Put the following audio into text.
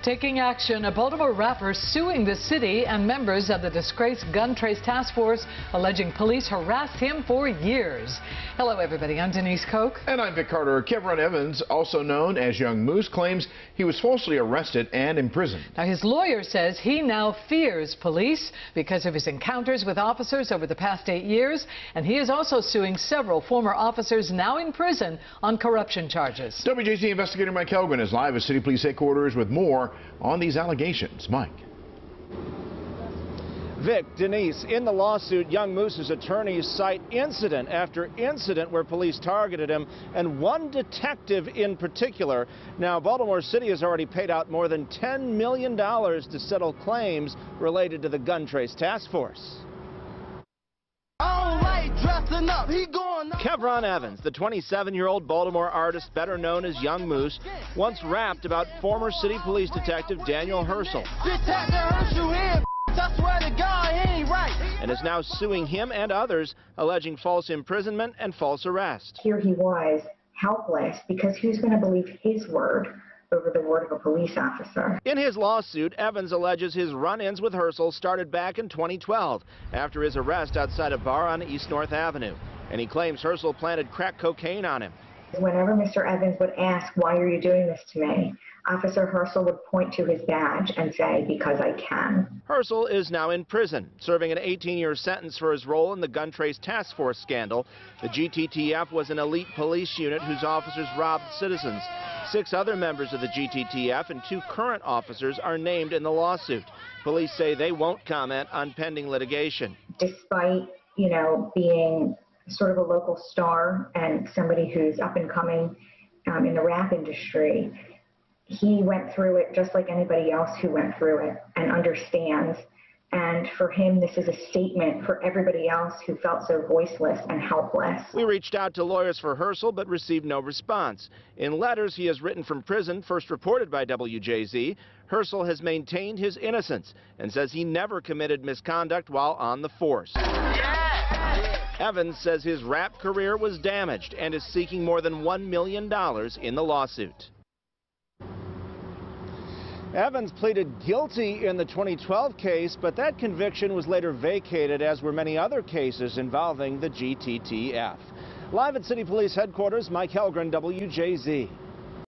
Taking action, a Baltimore rapper suing the city and members of the disgraced gun trace task force, alleging police harassed him for years. Hello, everybody. I'm Denise Koch. And I'm Vic Carter. Kevron Evans, also known as Young Moose, claims he was falsely arrested and imprisoned. Now, his lawyer says he now fears police because of his encounters with officers over the past 8 years, and he is also suing several former officers now in prison on corruption charges. WJZ investigator Mike Helgren is live at City Police Headquarters with more on these allegations. Mike. Vic, Denise, in the lawsuit, Young Moose's attorneys cite incident after incident where police targeted him, and one detective in particular. Now, Baltimore City has already paid out more than $10 million to settle claims related to the gun trace task force. Kevron Evans, the 27-year-old Baltimore artist better known as Young Moose, once rapped about former city police detective Daniel Herschel. And is now suing him and others, alleging false imprisonment and false arrest. Here he was, helpless, because who's going to believe his word over the word of a police officer? In his lawsuit, Evans alleges his run-ins with Herschel started back in 2012 after his arrest outside a bar on East North Avenue. And he claims Herschel planted crack cocaine on him. Whenever Mr. Evans would ask, "Why are you doing this to me?" Officer Herschel would point to his badge and say, "Because I can." Herschel is now in prison, serving an 18-year sentence for his role in the gun trace task force scandal. The GTTF was an elite police unit whose officers robbed citizens. 6 other members of the GTTF and 2 current officers are named in the lawsuit. Police say they won't comment on pending litigation. Despite, being sort of a local star and somebody who's up and coming in the rap industry, he went through it just like anybody else who went through it and understands. And for him, this is a statement for everybody else who felt so voiceless and helpless. We reached out to lawyers for Herschel but received no response. In letters he has written from prison, first reported by WJZ, Herschel has maintained his innocence and says he never committed misconduct while on the force. Evans says his rap career was damaged and is seeking more than $1 million in the lawsuit. Evans pleaded guilty in the 2012 case, but that conviction was later vacated, as were many other cases involving the GTTF. Live at City Police Headquarters, Mike Helgren, WJZ.